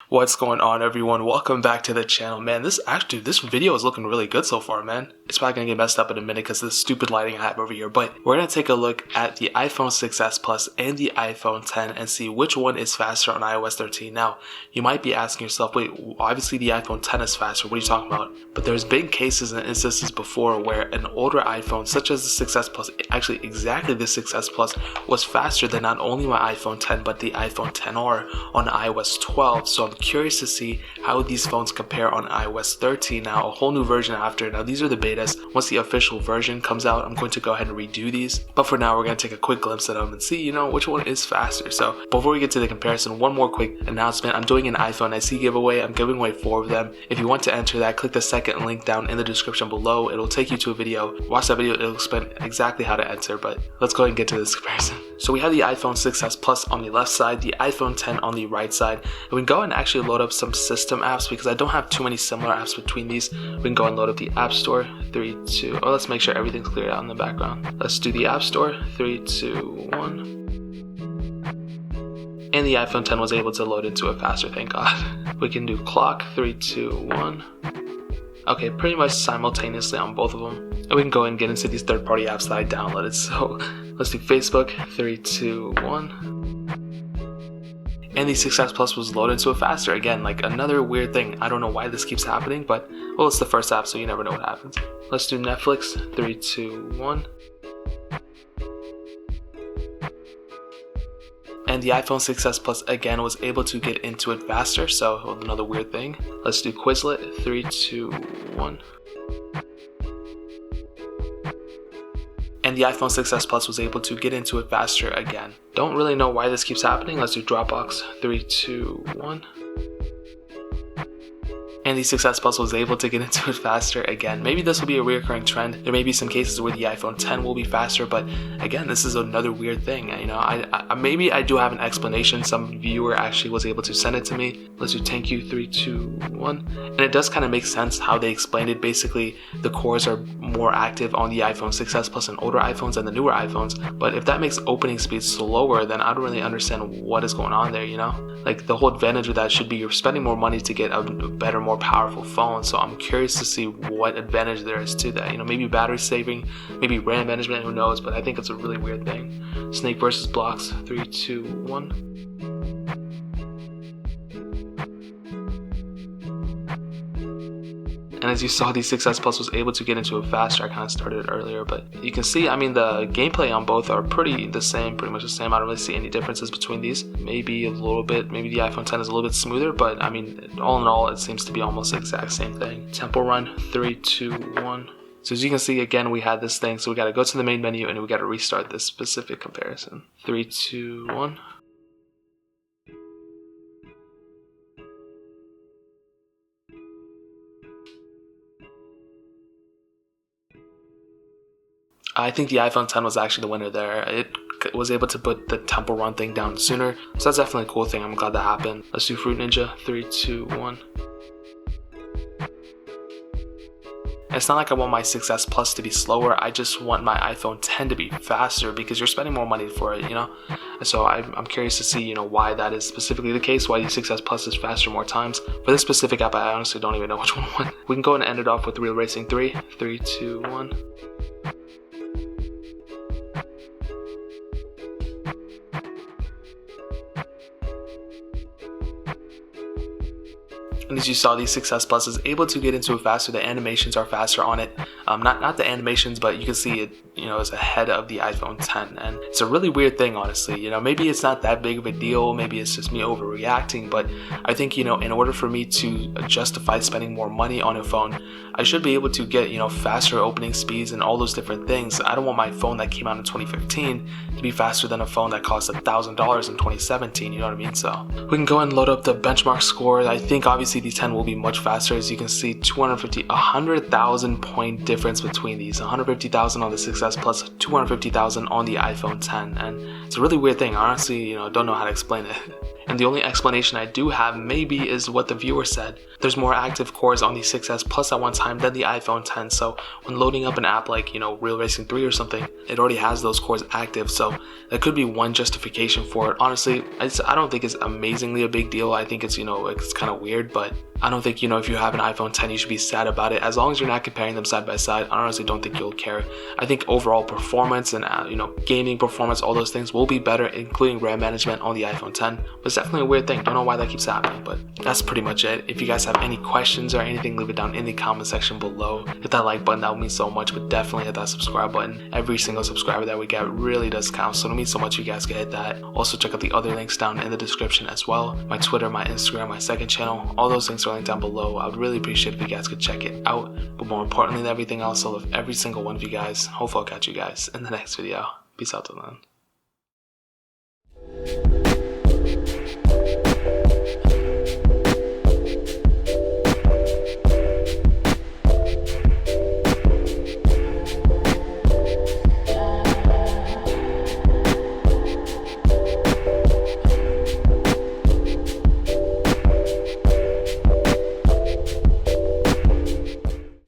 What's going on, everyone? Welcome back to the channel. Man, this video is looking really good so far, man. It's probably gonna get messed up in a minute because of the stupid lighting I have over here, but we're gonna take a look at the iPhone 6s Plus and the iPhone 10 and see which one is faster on iOS 13. Now, you might be asking yourself, wait, obviously the iPhone 10 is faster, what are you talking about? But there's been cases and instances before where an older iPhone, such as the 6s Plus, actually exactly the 6s Plus, was faster than not only my iPhone 10, but the iPhone 10R on iOS 12. So I'm curious to see how these phones compare on iOS 13 now, a whole new version after. Now these are the betas. Once the official version comes out, I'm going to go ahead and redo these. But for now, we're going to take a quick glimpse at them and see, which one is faster. So before we get to the comparison, one more quick announcement. I'm doing an iPhone SE giveaway. I'm giving away 4 of them. If you want to enter that, click the second link down in the description below. It'll take you to a video. Watch that video. It'll explain exactly how to enter, but let's go ahead and get to this comparison. So we have the iPhone 6s Plus on the left side, the iPhone 10 on the right side. And we can go and actually load up some system apps because I don't have too many similar apps between these. We can go and load up the App Store. 3, 2, oh, let's make sure everything's cleared out in the background. Let's do the App Store. 3, 2, 1. And the iPhone 10 was able to load into it faster, thank God. We can do clock. 3, 2, 1. Okay, pretty much simultaneously on both of them. And we can go and get into these third-party apps that I downloaded. So let's do Facebook. 3, 2, 1. And the 6s Plus was loaded into it faster. Again, like another weird thing. I don't know why this keeps happening, but well, it's the first app, so you never know what happens. Let's do Netflix. 3, 2, 1. And the iPhone 6s Plus again was able to get into it faster, so another weird thing. Let's do Quizlet. 3, 2, 1. And the iPhone 6s Plus was able to get into it faster again. Don't really know why this keeps happening. Let's do Dropbox. 3, 2, 1. And the 6s Plus was able to get into it faster again. Maybe this will be a recurring trend. There may be some cases where the iPhone 10 will be faster, but again, this is another weird thing. Maybe I do have an explanation. Some viewer actually was able to send it to me. Let's do thank you. 3, 2, 1. And it does kind of make sense how they explained it. Basically, the cores are more active on the iPhone 6s Plus and older iPhones than the newer iPhones. But if that makes opening speed slower, then I don't really understand what is going on there, Like the whole advantage of that should be you're spending more money to get a better, more powerful phone. So I'm curious to see what advantage there is to that. Maybe battery saving, maybe RAM management, who knows, but I think it's a really weird thing. Snake versus blocks. 3, 2, 1. And as you saw, the 6s Plus was able to get into it faster. I kind of started it earlier, but you can see, the gameplay on both are pretty much the same. I don't really see any differences between these. Maybe a little bit, maybe the iPhone 10 is a little bit smoother, but all in all, it seems to be almost the exact same thing. Tempo run. 3, 2, 1. So as you can see, again, we had this thing, so we got to go to the main menu and we got to restart this specific comparison. 3, 2, 1. I think the iPhone 10 was actually the winner there. It was able to put the tempo run thing down sooner, so that's definitely a cool thing. I'm glad that happened. Let's do Fruit Ninja. 3, 2, 1. It's not like I want my 6s Plus to be slower. I just want my iPhone 10 to be faster because you're spending more money for it, And so I'm curious to see, why that is specifically the case, why the 6s Plus is faster more times. For this specific app, I honestly don't even know which one won. We can go and end it off with Real Racing 3. 3, 2, 1. And as you saw, the 6s Plus is able to get into it faster. The animations are faster on it. Not the animations, but you can see it, is ahead of the iPhone 10. And it's a really weird thing, honestly. Maybe it's not that big of a deal. Maybe it's just me overreacting. But I think, in order for me to justify spending more money on a phone, I should be able to get, faster opening speeds and all those different things. I don't want my phone that came out in 2015 to be faster than a phone that cost $1,000 in 2017. You know what I mean? So we can go and load up the benchmark score. I think obviously obviously the 10 will be much faster. As you can see, 100,000 point difference between these. 150,000 on the 6S Plus, 250,000 on the iPhone 10, and it's a really weird thing. I honestly, don't know how to explain it. And the only explanation I do have maybe is what the viewer said. There's more active cores on the 6S Plus at one time than the iPhone 10, so when loading up an app like, Real Racing 3 or something, it already has those cores active, so that could be one justification for it. Honestly, I don't think it's amazingly a big deal. I think it's, it's kind of weird, but I don't think, if you have an iPhone 10, you should be sad about it. As long as you're not comparing them side by side, I honestly don't think you'll care. I think overall performance and, gaming performance, all those things will be better, including RAM management on the iPhone 10. But it's definitely a weird thing. Don't know why that keeps happening, but that's pretty much it. If you guys have any questions or anything, leave it down in the comment section below. Hit that like button, that would mean so much, but definitely hit that subscribe button. Every single subscriber that we get really does count, so it means so much if you guys can hit that. Also, check out the other links down in the description as well. My Twitter, my Instagram, my second channel, all those links are linked down below. I would really appreciate if you guys could check it out. But more importantly than everything else, I love every single one of you guys. Hopefully I'll catch you guys in the next video. Peace out till then.